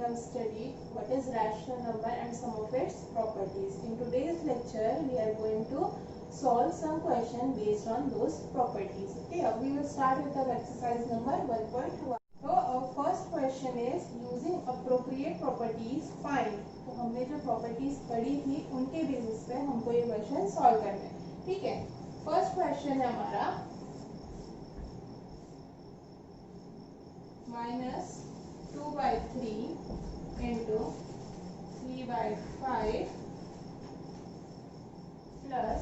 have studied what is rational number and some of its properties. In today's lecture, we are going to solve some question based on those properties. Okay, we will start with our exercise number 1.1. So our first question is using appropriate properties find. तो हमने जो properties पढ़ी थी उनके basis पे हमको ये question solve करना है. ठीक है, फर्स्ट क्वेश्चन है हमारा minus 2 by 3 into 3 by 5 plus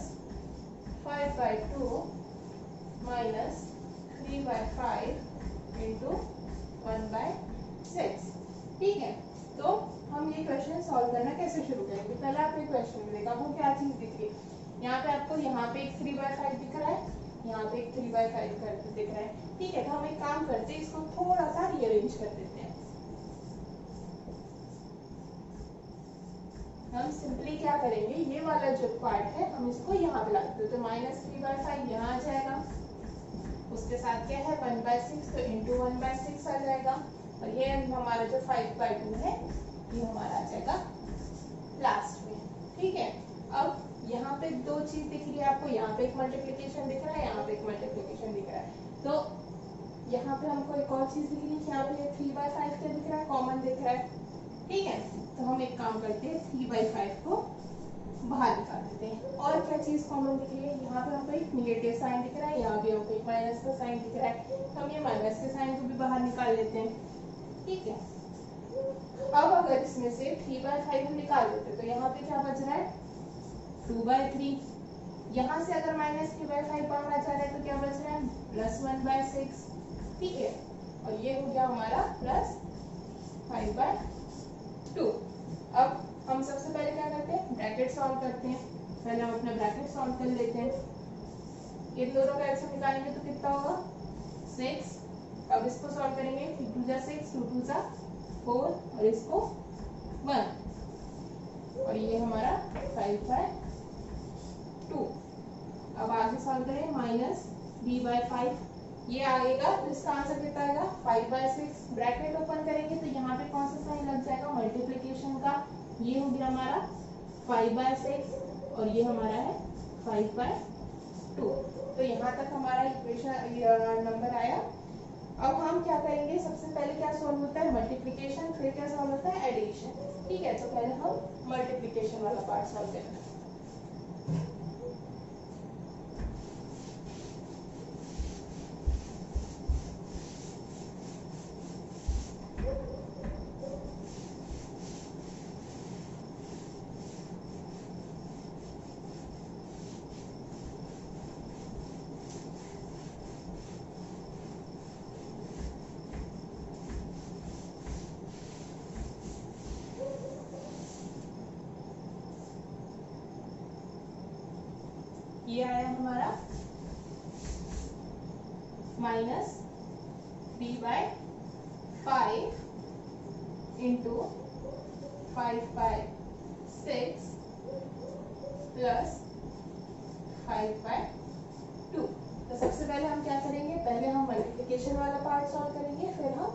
5 by 2 minus 3 by 5 into 1 by 6. ठीक है, तो हम ये क्वेश्चन सॉल्व करना कैसे शुरू करेंगे. पहले आप ये क्वेश्चन देखा आपको क्या चीज दिख रही है. यहाँ पे आपको यहाँ पे एक 3 by 5 दिख रहा है, यहाँ पे एक 3 by 5 करके दिख रहा है. ठीक है, तो हम एक काम करते हैं, इसको थोड़ा सा रीअरेंज कर देते हैं. हम सिंपली क्या करेंगे, ये वाला जो पार्ट है हम इसको यहाँ पे ला देते हैं. तो माइनस 3 by 5 यहाँ आ जाएगा, उसके साथ क्या है 1 by 6, तो इंटू 1 by 6 आ जाएगा. और ये हमारा जो 5 by 2 है ये हमारा आ जाएगा लास्ट में. ठीक है, अब यहाँ पे दो चीज दिख रही है आपको, यहाँ पे एक मल्टीप्लिकेशन दिख रहा है, यहाँ पे एक मल्टीप्लिकेशन दिख रहा है. तो यहाँ पे हमको एक और चीज दिख रही है, यहाँ पे 3 by 5 क्या दिख रहा है, कॉमन दिख रहा है. ठीक है, तो हम एक काम करते हैं 3 by 5 को बाहर निकाल देते हैं. और क्या चीज कॉमन दिख रही है, यहाँ पे हमको एक नेगेटिव साइन दिख रहा है, यहाँ पे हमको एक माइनस का साइन दिख रहा है. तो हम ये माइनस के साइन को भी बाहर निकाल लेते हैं. ठीक है, अब अगर इसमें से 3 by 5 हम निकाल देते हैं तो यहाँ पे क्या बच रहा है 2 by 3. यहाँ से अगर माइनस 3 by 5 बाहर आ जा रहा है तो क्या बच रहा है प्लस 1 by 6. ठीक है, और ये हो गया हमारा प्लस 5 by 2. अब हम सबसे पहले क्या करते हैं, ब्रैकेट सॉल्व करते हैं. पहले हम अपना ब्रैकेट सॉल्व कर लेते हैं. इन दोनों का एलसीएम निकालेंगे तो कितना होगा 6. अब इसको सॉल्व करेंगे, 3 2 जा 6, 2 2 जा 4 और इसको 1 और ये हमारा 5 by 2. अब आगे सॉल्व करें माइनस 3 by 5 ये आएगा, तो इसका आंसर कितना आएगा 5 by 6. ब्रैकेट ओपन करेंगे तो यहाँ पे कौन सा साइन लग जाएगा मल्टीप्लिकेशन का. ये हो गया हमारा 5 by 6 और ये हमारा है 5 by 2. तो यहाँ तक हमारा इक्वेशन नंबर आया. अब हम क्या करेंगे, सबसे पहले क्या सॉल्व होता है मल्टीप्लिकेशन, फिर क्या सॉल्व होता है एडिशन. ठीक है, तो पहले हम मल्टीप्लिकेशन वाला पार्ट सॉल्व करेंगे. ये आया हमारा minus 3 by 5 into 5 by 6 plus 5 by 2. तो सबसे पहले हम क्या करेंगे, पहले हम मल्टीप्लिकेशन वाला पार्ट सॉल्व करेंगे, फिर हम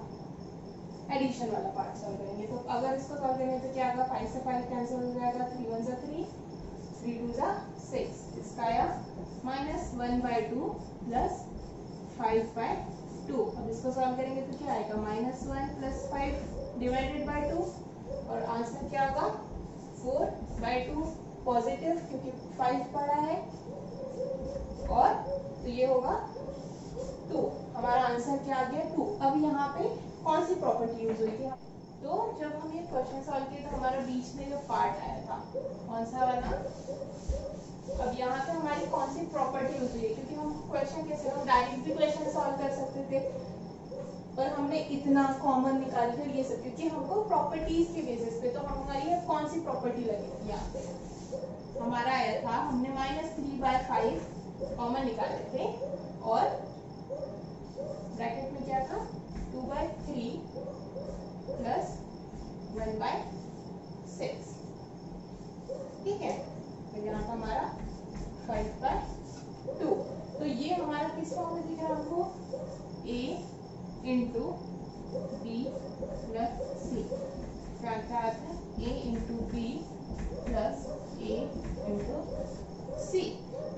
एडिशन वाला पार्ट सॉल्व करेंगे. तो अगर इसको सॉल्व करेंगे तो क्या होगा, 5 से 5 कैंसिल हो जाएगा, 3 1 जा 3, 3 2 जा 6. इसका आया माइनस 1 by 2 प्लस 5 by 2. अब इसको सॉल्व करेंगे तो क्या आएगा माइनस 1 प्लस 5 डिवाइडेड बाय 2 और आंसर क्या होगा 4 by 2 पॉजिटिव क्योंकि 5 पड़ा है और तो ये होगा 2. हमारा आंसर क्या आ गया 2. अब यहाँ पे कौन सी प्रॉपर्टी यूज हुई थी, तो जब हम ये क्वेश्चन सॉल्व किए तो हमारा बीच में जो पार्ट आया था कौन सा वाला, अब यहाँ पे हमारी कौन सी प्रॉपर्टी यूज हुई है, क्योंकि हम क्वेश्चन कैसे हम डायरेक्ट भी क्वेश्चन सॉल्व कर सकते थे पर हमने इतना कॉमन निकाल कर ये सब, क्योंकि हमको प्रॉपर्टीज के बेसिस पे. तो हमारी कौन सी प्रॉपर्टी लगेगी, यहाँ पे हमारा आया था हमने माइनस 3 by 5 कॉमन निकाले थे और ब्रैकेट में क्या था 2 by 3 प्लस 1 by 6. ठीक है, तो यहाँ का हमारा 5 by 2. तो ये हमारा किस फॉर्म में दिख रहा है हमको, a into B plus C. क्या क्या आता है, a into B plus a into C.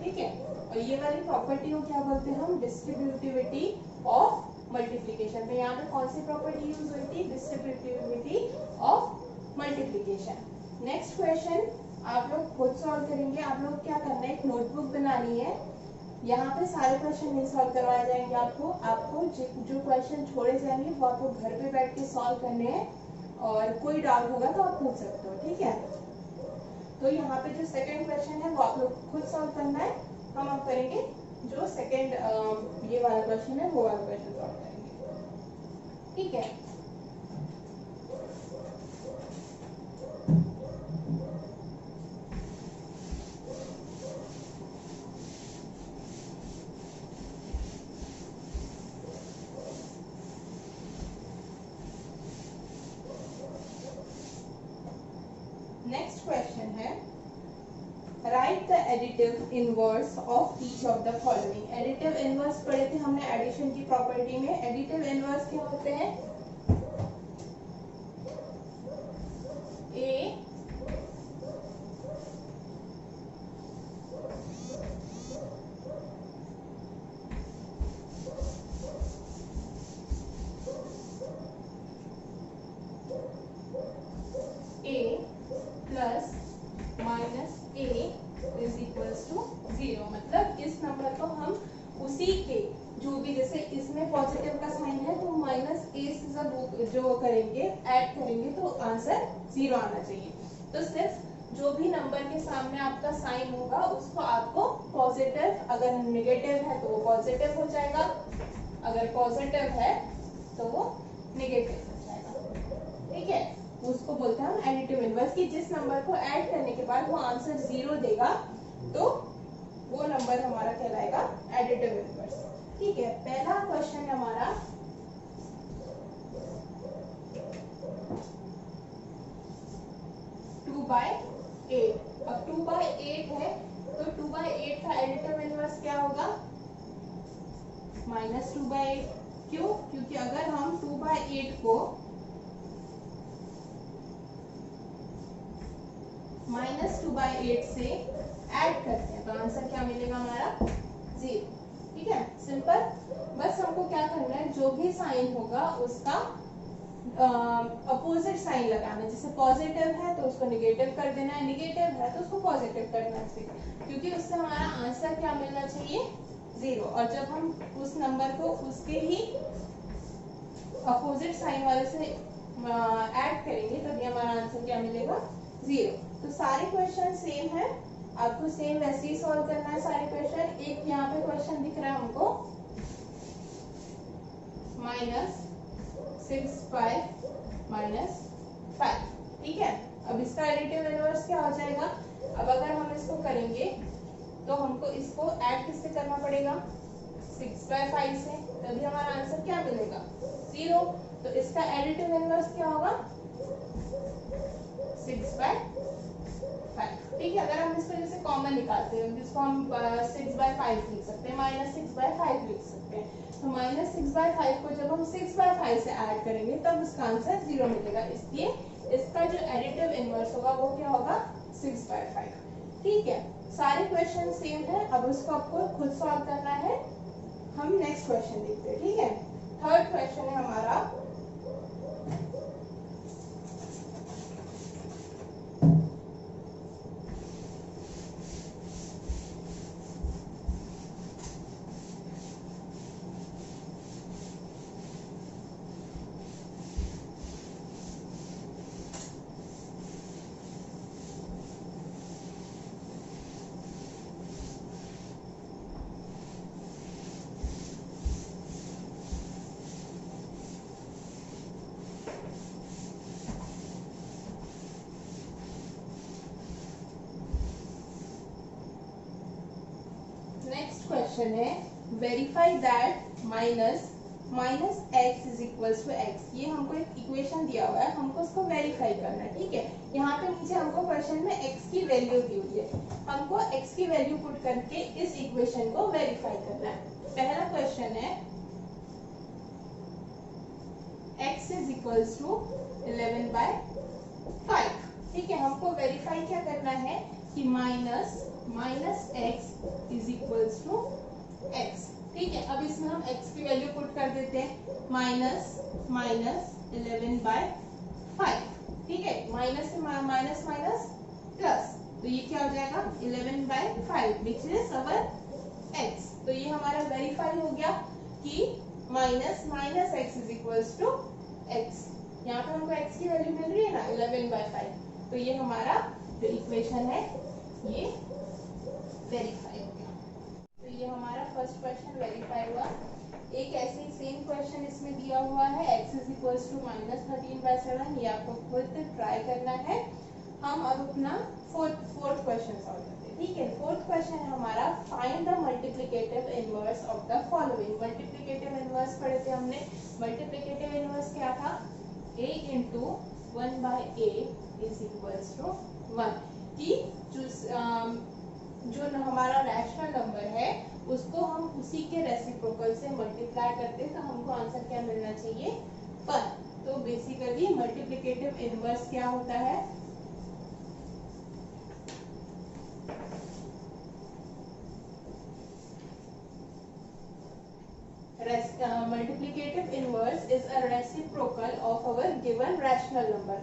ठीक है, और ये वाली प्रॉपर्टी को क्या बोलते हैं हम, डिस्ट्रीब्यूटिविटी ऑफ मल्टीप्लिकेशन। तो यहाँ पे कौन सी प्रॉपर्टी यूज हुई थी, distributivity of multiplication. Next question आप लोग खुद सॉल्व करेंगे। आप लोग क्या करना है, एक नोटबुक बनानी है, यहाँ पे सारे क्वेश्चन नहीं सॉल्व करवाए जाएंगे आपको। आपको जो क्वेश्चन छोड़े जाएंगे वो आपको घर पे बैठ के सॉल्व करने हैं, और कोई डाउट होगा तो आप पूछ सकते हो। ठीक है, तो यहाँ पे जो सेकंड क्वेश्चन है वो आप लोग खुद सॉल्व करना है। हम अब करेंगे जो सेकंड ये वाला क्वेश्चन है वो वाला क्वेश्चन सॉल्व करेंगे। ठीक है, नेक्स्ट क्वेश्चन है, right the additive inverse of each of the following. Additive inverse पढ़े थे हमने एडिशन की प्रॉपर्टी में। एडिटिव इनवर्स क्या होते हैं, A plus minus A is equals to 0। मतलब इस नंबर को हम उसी के जो भी, जैसे इसमें पॉजिटिव का साइन है तो माइनस ए से जब जो करेंगे ऐड करेंगे तो आंसर 0 आना चाहिए। तो सिर्फ जो भी नंबर के सामने आपका साइन होगा उसको आपको पॉजिटिव, अगर नेगेटिव है तो वो पॉजिटिव हो जाएगा, अगर पॉजिटिव है तो वो नेगेटिव हो जाएगा। ठीक है, उसको बोलते हैं हम एडिटिव इनवर्स, कि जिस नंबर को ऐड करने के बाद वो आंसर 0 देगा तो वो नंबर हमारा कहलाएगा एडिटिव इनवर्स। ठीक है, पहला क्वेश्चन है हमारा, टू बाय एट। अब 2/8 है तो 2/8 का एडिटिव इनवर्स क्या होगा, -2/8। क्यों, क्योंकि अगर हम 2/8 को -2/8 से ऐड करते हैं तो आंसर क्या मिलेगा हमारा, 0। ठीक है, सिंपल। बस हमको क्या करना है, जो भी साइन होगा उसका अपोजिट साइन लगाना है। जैसे पॉजिटिव है तो उसको निगेटिव कर देना है, निगेटिव है तो उसको पॉजिटिव करना चाहिए, क्योंकि उससे हमारा आंसर क्या मिलना चाहिए, 0। और जब हम उस नंबर को उसके ही अपोजिट साइन वाले से ऐड करेंगे तभी हमारा आंसर क्या मिलेगा, 0। तो सारे क्वेश्चन सेम है, आपको सेम वैसे ही सॉल्व करना है सारे क्वेश्चन। एक यहाँ पे क्वेश्चन दिख रहा है हमको, -6/5। ठीक है, अब इसका एडिटिव इनवर्स क्या हो जाएगा, अब अगर हम इसको करेंगे तो हमको इसको ऐड किससे करना पड़ेगा, 6/5 से, तभी हमारा आंसर क्या मिलेगा, 0। तो इसका एडिटिव इनवर्स क्या होगा, 6/5। ठीक है, अगर हम इसको जैसे कॉमन निकालते हैं जिसको हम 6/5 लिख सकते हैं, -6/5 लिख सकते हैं। तो -6/5 को जब हम 6/5 से ऐड करेंगे तब उसका आंसर 0 मिलेगा, इसलिए इसका जो एडिटिव इनवर्स होगा वो क्या होगा, 6/5। ठीक है, सारे क्वेश्चन सेम है, अब उसको आपको खुद सॉल्व करना है। हम नेक्स्ट क्वेश्चन देखते हैं। ठीक है, थर्ड क्वेश्चन है हमारा, क्वेश्चन है, verify that minus x is equals to x। ये हमको एक इक्वेशन दिया हुआ है, हमको उसको वेरीफाई करना है। ठीक है, यहाँ पे नीचे हमको क्वेश्चन में x की वैल्यू दी हुई है, हमको x की वैल्यू पुट करके इस इक्वेशन को वेरीफाई करना है। पहला क्वेश्चन है, x इज इक्वल्स टू 11/6। हमको वेरीफाई क्या करना है कि minus x is equals to x. ठीक है, अब इसमें हम x की वैल्यू पुट कर देते हैं, माइनस 11/5। ठीक है, माइनस से माइनस माइनस प्लस, तो ये क्या हो जाएगा 11/5 विच इज अवर x। तो ये हमारा वेरीफाई हो गया कि minus x is equals to x. यहाँ पे हमको x की वैल्यू मिल रही है ना 11/5, तो ये हमारा जो इक्वेशन है ये वेरीफाई हो गया। तो ये हमारा फर्स्ट क्वेश्चन वेरीफाई हुआ। एक ऐसे ही सेम क्वेश्चन इसमें दिया हुआ है x इज इक्वल्स टू -13/7, ये आपको खुद ट्राई करना है। हम अब अपना फोर्थ क्वेश्चन सॉल्व करते हैं। ठीक है, फोर्थ क्वेश्चन है हमारा find the multiplicative inverse of the following. Multiplicative inverse पढ़े थे हमने। मल्टीप्लिकेटिव इनवर्स क्या था, a into 1/a is equals to 1, कि जो हमारा रैशनल नंबर है उसको हम उसी के रेसिप्रोकल से मल्टीप्लाई करते हैं, तो हमको आंसर क्या मिलना चाहिए 1। तो बेसिकली मल्टीप्लिकेटिव इनवर्स क्या होता है, multiplicative inverse is a reciprocal of our given rational number।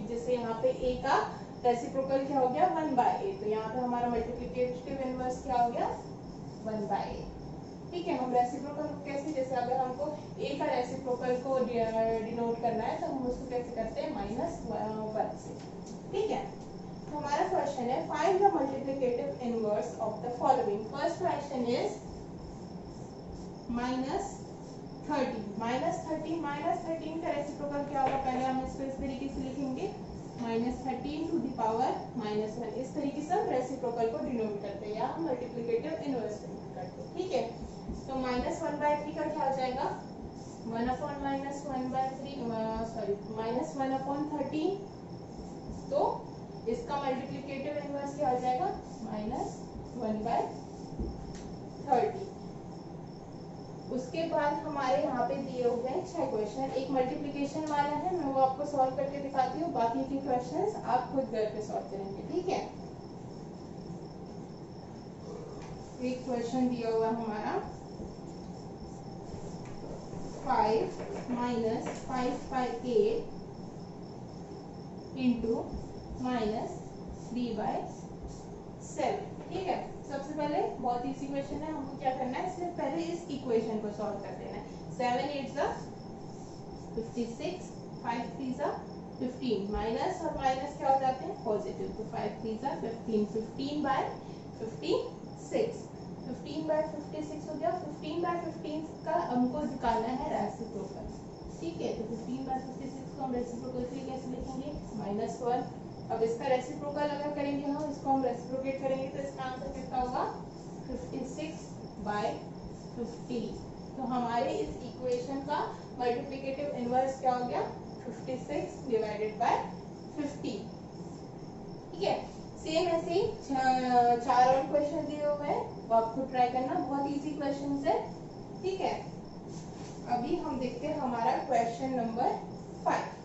जैसे यहाँ पे a का रेसिप्रोकल क्या हो गया 1/a, तो यहाँ पे हमारा मल्टीप्लिकेटिव इनवर्स क्या हो गया 1/a। ठीक है, हम रेसिप्रोकल को कैसे, जैसे अगर हमको a का रेसिप्रोकल को डिनोट करना है तो हम उसको कैसे करते हैं -1 से। ठीक है, तो हमारा क्वेश्चन है find the multiplicative inverse of the following. First question is -13 का रेसिप्रोकल क्या होगा, पहले हम इसको इस तरीके से लिखेंगे -13 टू द पावर -1। इस तरीके से हम रेसिप्रोकल को डिनोट करते हैं या हम मल्टीप्लिकेटिव इनवर्स करते हैं। ठीक है, तो -1/3 का क्या हो जाएगा 1/13, तो इसका मल्टीप्लिकेटिव इनवर्स क्या हो जाएगा -1/30। उसके बाद हमारे यहाँ पे दिए हुए हैं 6 क्वेश्चन। एक मल्टीप्लिकेशन वाला है, मैं वो आपको सॉल्व करके दिखाती हूँ, बाकी के क्वेश्चंस आप खुद घर पे सॉल्व करेंगे। ठीक है, एक क्वेश्चन दिया हुआ हमारा 5 - 5/8 इंटू -3/7। ठीक है, सबसे पहले बहुत इजी क्वेश्चन है, हमको क्या करना है, इससे पहले इस इक्वेशन को सॉल्व कर देना है। 7 8 56, 5 3 15, माइनस और माइनस क्या हो जाते हैं पॉजिटिव, तो 5 3 15, 15/56, 15/56 हो गया। 15/15 का हमको निकालना है रेसिप्रोकल। ठीक है, तो 15/56 को हम रेसिप्रोकल के लिए कैसे लिखेंगे -1। अब इसका रेसिप्रोकल अगर करेंगे हम, इसको हम रेसिप्रोकेट करेंगे तो इसका आंसर कितना होगा 56/50। तो हमारे इस इक्वेशन का मल्टीप्लिकेटिव इनवर्स क्या हो गया 56/50। ठीक है, सेम ऐसे ही 4 और क्वेश्चन दिए हुए हैं, वो आपको ट्राई करना, बहुत इजी क्वेश्चन है। ठीक है, अभी हम देखते हैं हमारा क्वेश्चन नंबर 5।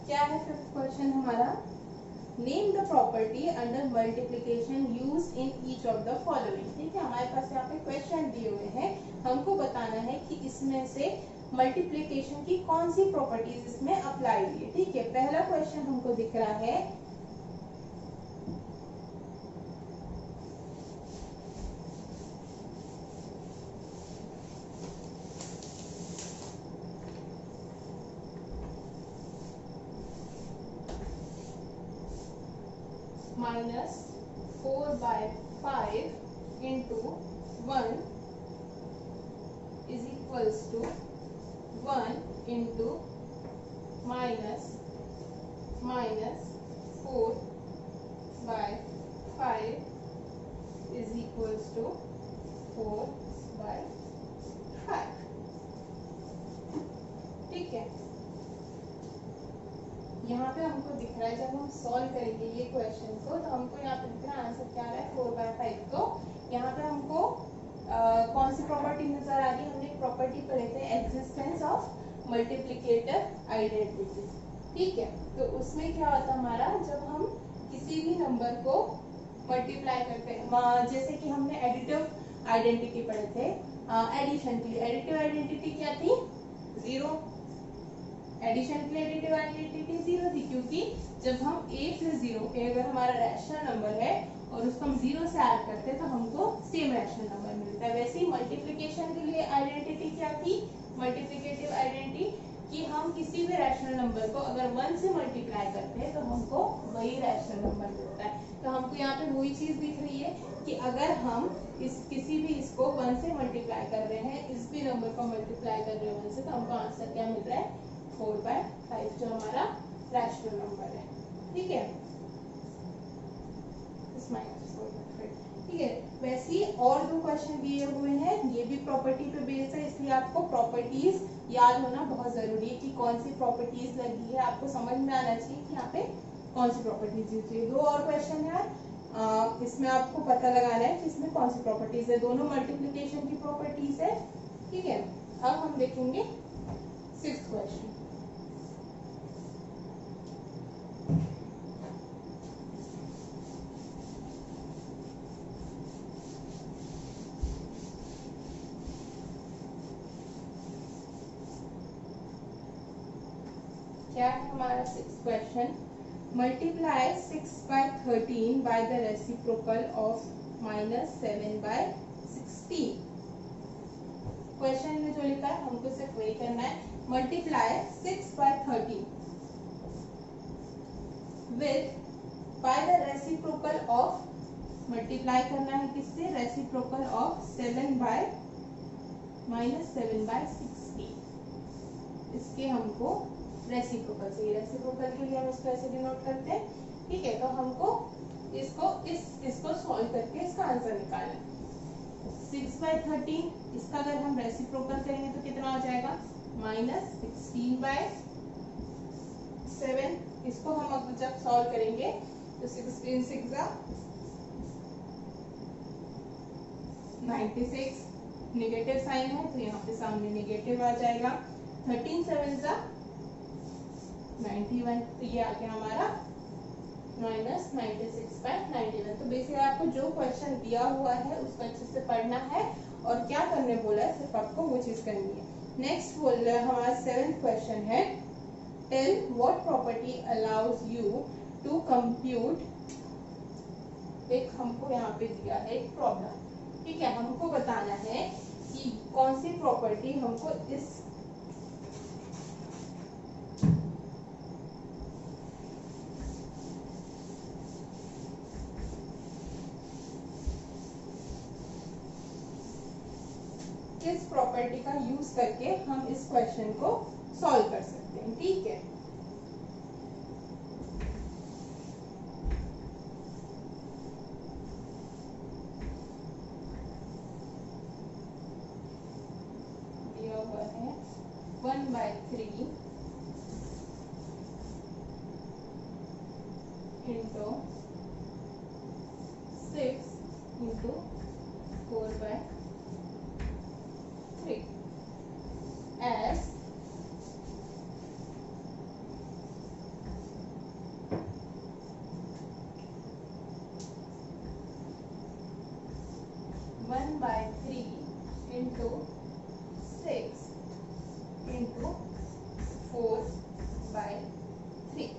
क्या है फिफ्थ क्वेश्चन हमारा, name the property under multiplication used in each of the following. ठीक है, हमारे पास यहाँ पे क्वेश्चन दिए हुए हैं, हमको बताना है कि इसमें से मल्टीप्लिकेशन की कौन सी प्रॉपर्टीज इसमें अप्लाई हुई है। ठीक है, पहला क्वेश्चन हमको दिख रहा है -4/5 into 1 is equals to 1 into minus 4/5 is equals to 4/5। ठीक है, यहाँ पे हमको दिख रहा है जब हम सॉल्व करेंगे ये क्वेश्चन को तो हमको यहाँ पे दिख रहा है आंसर क्या आ रहा है 4/5। तो यहाँ पे हमको कौन सी प्रॉपर्टी नजर आ रही है? हमने एक प्रॉपर्टी पढ़े थे एग्जिस्टेंस ऑफ मल्टीप्लिकेटर आइडेंटिटी। ठीक है, तो उसमें क्या होता है हमारा, जब हम किसी भी नंबर को मल्टीप्लाई करते हैं, जैसे कि हमने एडिटिव आइडेंटिटी पढ़े थे एडिशन के लिए। एडिटिव आइडेंटिटी क्या थी? 0। एडिशन के लिए एडिटिव आइडेंटिटी 0 थी, क्योंकि जब हम a से 0 के अगर हमारा रैशनल नंबर है और उसको हम 0 से ऐड करते हैं तो हमको सेम रैशनल नंबर मिलता है। वैसे ही मल्टीप्लिकेशन के लिए आइडेंटिटी क्या थी? मल्टीप्लिकेटिव आइडेंटिटी कि हम किसी भी रैशनल नंबर को अगर 1 से मल्टीप्लाई करते हैं तो हमको वही रैशनल नंबर मिलता है। तो हमको यहाँ पे वही चीज दिख रही है कि अगर हम किसी भी इसको 1 से मल्टीप्लाई कर रहे हैं, इस भी नंबर को मल्टीप्लाई कर रहे हैं 1 से, तो हमको आंसर क्या मिल रहा है? 4/5 जो हमारा रैशनल नंबर है। ठीक है, ठीक है। वैसे ही और 2 क्वेश्चन दिए हुए हैं, ये भी प्रॉपर्टी पे बेस्ड है, इसलिए आपको प्रॉपर्टीज याद होना बहुत जरूरी है कि कौन सी प्रॉपर्टीज लगी है। आपको समझ में आना चाहिए कि यहाँ पे कौन सी प्रॉपर्टीज यूज हुई। 2 और क्वेश्चन है, इसमें आपको पता लगाना है कि इसमें कौन सी प्रॉपर्टीज है। दोनों मल्टीप्लिकेशन की प्रॉपर्टीज है। ठीक है, अब हम देखेंगे 6th क्वेश्चन। क्या है हमारा 6th question? Multiply 6/13 by the reciprocal of -7/16। Question में जो लिखा है हमको सिर्फ वही करना है, multiply 6/13 with by the reciprocal of, multiply करना है किससे? Reciprocal of 7/-7/16। इसके हमको रेसिप्रोकल चाहिए। रेसिप्रोकल के लिए हम इसको ऐसे डिनोट करते हैं। ठीक है, तो हमको इसको सॉल्व करके इसका आंसर निकालना है। 6/13 इसका अगर हम रेसिप्रोकल करेंगे तो कितना हो जाएगा? -16/7। इसको हम अब जब सॉल्व करेंगे तो 16 6 96, नेगेटिव साइन है तो यहाँ पे सामने नेगेटिव आ जाएगा। 13 7 91, तो ये आ गया हमारा -96/91। तो बेसिकली आपको जो क्वेश्चन दिया हुआ है उसको अच्छे से पढ़ना है और क्या करने बोला है सिर्फ आपको वो चीज करनी है। नेक्स्ट बोल रहा है हमारा 7th क्वेश्चन है, tell what property allows you to compute. एक हमको यहाँ पे दिया है एक प्रॉब्लम। ठीक है, हमको बताना है कि कौन सी प्रॉपर्टी हमको इस किस प्रॉपर्टी का यूज करके हम इस क्वेश्चन को सॉल्व कर सकते हैं। ठीक है, दिया हुआ है 1/3 into 6 into 4/3 as 1/3 into 6 into 4/3। ठीक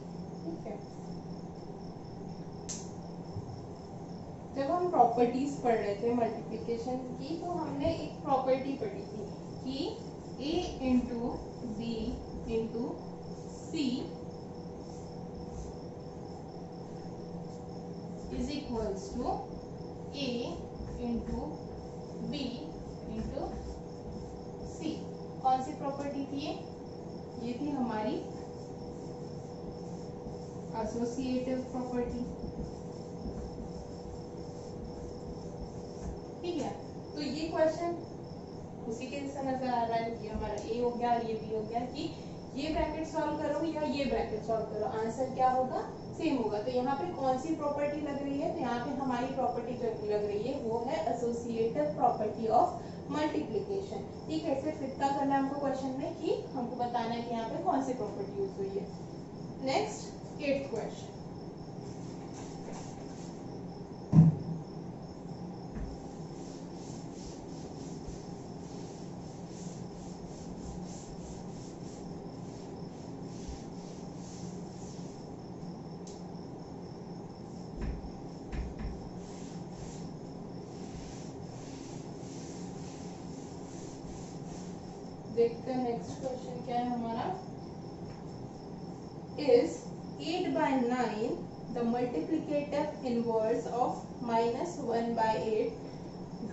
है, जब हम प्रॉपर्टीज पढ़ रहे थे मल्टीप्लिकेशन की तो हमने एक प्रॉपर्टी पढ़ी थी कि a into B into C is equals to a into B into C. कौन सी प्रॉपर्टी थी ये थी हमारी एसोसिएटिव प्रॉपर्टी। ठीक है, तो ये क्वेश्चन उसी के जैसा नजर आ रहा है कि हमारा ए हो गया, ये बी हो गया, कि ये ब्रैकेट सॉल्व करो या ये ब्रैकेट सॉल्व करो, आंसर क्या होगा, सेम होगा। तो यहाँ पे कौन सी प्रॉपर्टी लग रही है, तो यहाँ पे हमारी प्रॉपर्टी जो लग रही है वो है एसोसिएटिव प्रॉपर्टी ऑफ मल्टीप्लिकेशन। ठीक है, सिर्फ इतना करना है हमको क्वेश्चन में कि हमको बताना है कि यहाँ पे कौन सी प्रॉपर्टी यूज हुई है। नेक्स्ट 8th क्वेश्चन, देखते हैं नेक्स्ट क्वेश्चन क्या है हमारा। Is 8/9 the multiplicative inverse of -1/8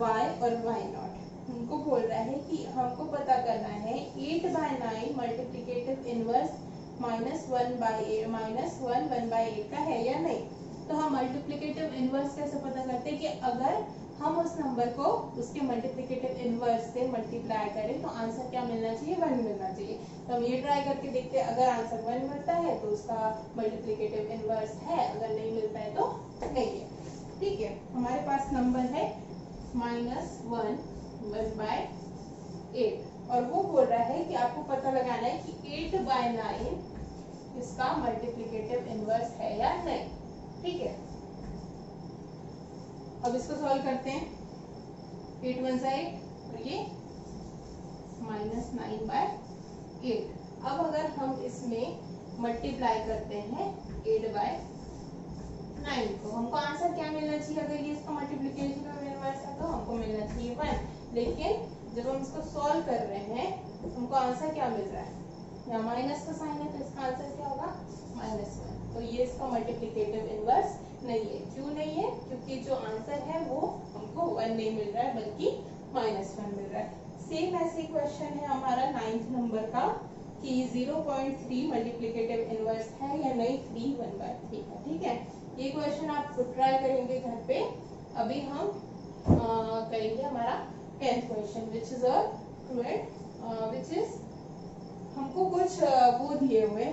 y और y नॉट। हमको बोल रहा है कि हमको पता करना है 8/9 मल्टीप्लिकेटिव इनवर्स -1/8 का है या नहीं। तो हम मल्टीप्लिकेटिव इनवर्स कैसे पता करते हैं कि अगर हम उस नंबर को उसके मल्टीप्लिकेटिव इनवर्स से मल्टीप्लाई करें तो आंसर क्या मिलना चाहिए, 1 मिलना चाहिए। तो हम ये ट्राई करके देखते हैं, अगर आंसर 1 मिलता है तो उसका मल्टीप्लिकेटिव इनवर्स है, अगर नहीं मिलता है तो नहीं है। ठीक है, हमारे पास नंबर है -1/8 और वो बोल रहा है कि आपको पता लगाना है कि 8/9 इसका मल्टीप्लिकेटिव इनवर्स है या नहीं। ठीक है, अब इसको सॉल्व करते हैं। 8 1 8 और ये -9/8। अब अगर हम इसमें मल्टीप्लाई करते हैं 8/9 को, हमको आंसर क्या मिलना चाहिए, अगर ये इसका मल्टीप्लिकेशन का इनवर्स है तो हमको मिलना चाहिए 1। लेकिन जब हम इसको सॉल्व कर रहे हैं हमको आंसर क्या मिल रहा है, यहाँ माइनस का साइन है तो इसका आंसर क्या होगा, -1। तो ये इसका मल्टीप्लिकेटिव इनवर्स नहीं है। क्यों नहीं है, क्योंकि जो आंसर है वो हमको 1 नहीं मिल रहा है बल्कि -1 मिल रहा है। सेम ऐसे क्वेश्चन है हमारा 9th नंबर का कि 0.3 मल्टीप्लिकेटिव इनवर्स है या नहीं 3 1/3 का। ठीक है, ये क्वेश्चन आप ट्राई करेंगे घर पे। अभी हम करेंगे हमारा 10th question which is a fluid, which is हमको कुछ वो दिए हुए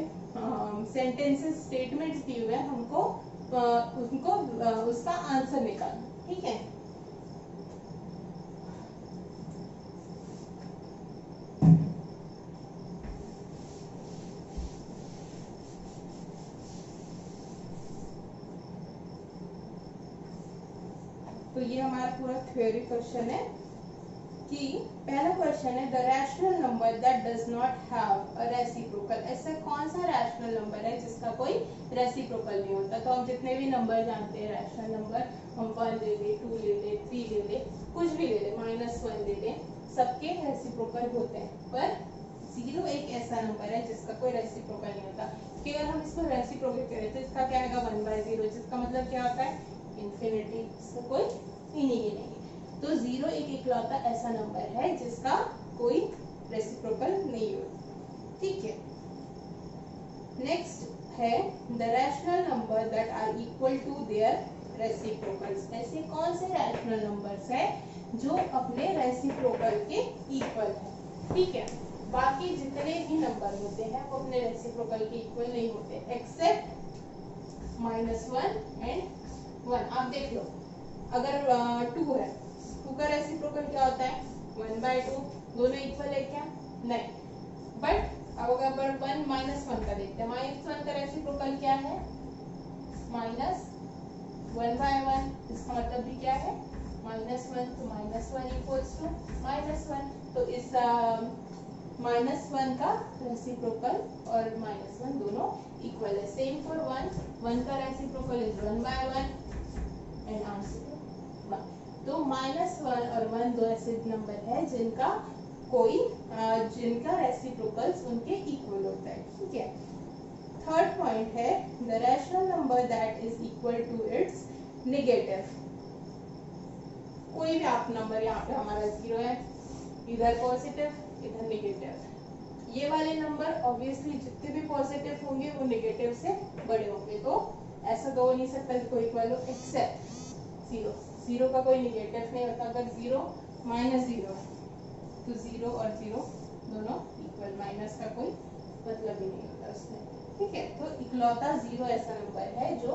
सेंटेंसेस स्टेटमेंट्स दिए हुए, हमको उनको उसका आंसर निकालना। ठीक है, तो ये हमारा पूरा थ्योरी क्वेश्चन है कि पहला क्वेश्चन है the rational number that does not have a reciprocal. ऐसा कौन सा रैशनल नंबर है जिसका कोई रेसिप्रोकल नहीं होता। तो हम जितने भी नंबर जानते हैं रैशनल नंबर, हम 1 ले ले, 2 ले ले, 3 ले ले, कुछ भी ले ले, -1 ले ले, सबके रेसिप्रोकल होते हैं। पर 0 एक ऐसा नंबर है जिसका कोई रेसिप्रोकल नहीं होता। कि अगर हम इसको रेसिप्रोकल करें तो इसका क्या आएगा 1/0, जिसका मतलब क्या होता है इंफिनिटी, इसका कोई मीनिंग ही नहीं है। तो 0 एक इकलौता ऐसा नंबर है जिसका कोई रेसिप्रोकल नहीं होता। ठीक है, नेक्स्ट है the rational number that are equal to their reciprocals. ऐसे कौन से रैशनल नंबर्स है जो अपने रेसिप्रोकल के इक्वल है। ठीक है, बाकी जितने भी नंबर होते हैं वो अपने रेसिप्रोकल के इक्वल नहीं होते एक्सेप्ट -1 एंड 1। आप देख लो, अगर 2 है, 2 का रेसिप्रोकल क्या होता है 1/2, दोनों इक्वल है क्या, नहीं। बट अब अगर 1 -1 का देखते हैं, -1 का रेसिप्रोकल क्या है -1/1, इसका मतलब भी क्या है -1, तो -1 इक्वल्स टू -1। तो इस -1 का रेसिप्रोकल और -1 दोनों इक्वल है। सेम फॉर 1 का रेसिप्रोकल इज 1/1 एंड आंसर 1। तो -1 और 1 दो ऐसे नंबर है जिनका रेसिप्रोकल्स उनके इक्वल होता है। ठीक है, थर्ड पॉइंट है the rational number that is equal to its negative. कोई भी आप नंबर, यहाँ पे हमारा 0 है, इधर पॉजिटिव इधर नेगेटिव, ये वाले नंबर ऑब्वियसली जितने भी पॉजिटिव होंगे वो नेगेटिव से बड़े होंगे, तो ऐसा तो हो नहीं सकता कि कोई इक्वल हो एक्सेप्ट जीरो। जीरो का कोई नेगेटिव नहीं होता, अगर जीरो माइनस जीरो तो जीरो और जीरो दोनों इक्वल, माइनस का कोई मतलब ही नहीं होता उसमें, ठीक है। तो इकलौता जीरो ऐसा नंबर है जो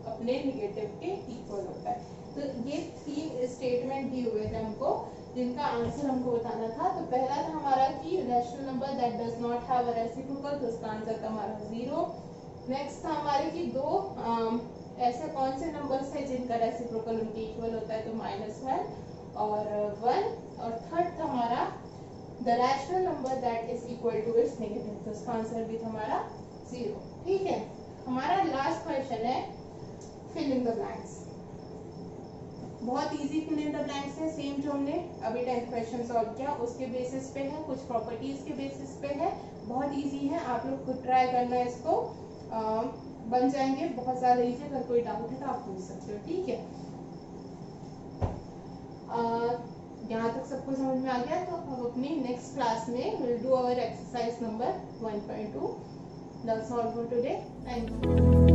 अपने नेगेटिव के इक्वल होता है। तो ये 3 स्टेटमेंट दिए हुए थे हमको जिनका आंसर हमको बताना था। तो पहला था हमारा कि rational number that does not have a reciprocal, तो उसका आंसर था हमारा जीरो। नेक्स्ट था हमारे कि दो ऐसे कौन से नंबर्स है जिनका रेसिप्रोकल उनके इक्वल होता है, तो -1 और 1। और थर्ड था हमारा the rational number that is equal to its negative, तो उसका आंसर भी था हमारा जीरो, ठीक है। हमारा लास्ट क्वेश्चन है फिल इन द ब्लैंक्स। बहुत easy fill in the blanks है, सेम जो हमने अभी 10th क्वेश्चन सॉल्व किया उसके बेसिस पे है, कुछ प्रॉपर्टीज के बेसिस पे है, बहुत इजी है। आप लोग खुद ट्राई करना इसको, बन जाएंगे बहुत ज्यादा इजी। अगर कोई डाउट है तो आप पूछ सकते हो, ठीक है। यहाँ तक सबको समझ में आ गया, तो हम अपनी नेक्स्ट क्लास में will do our exercise number 1.2। That's all for today, thank you.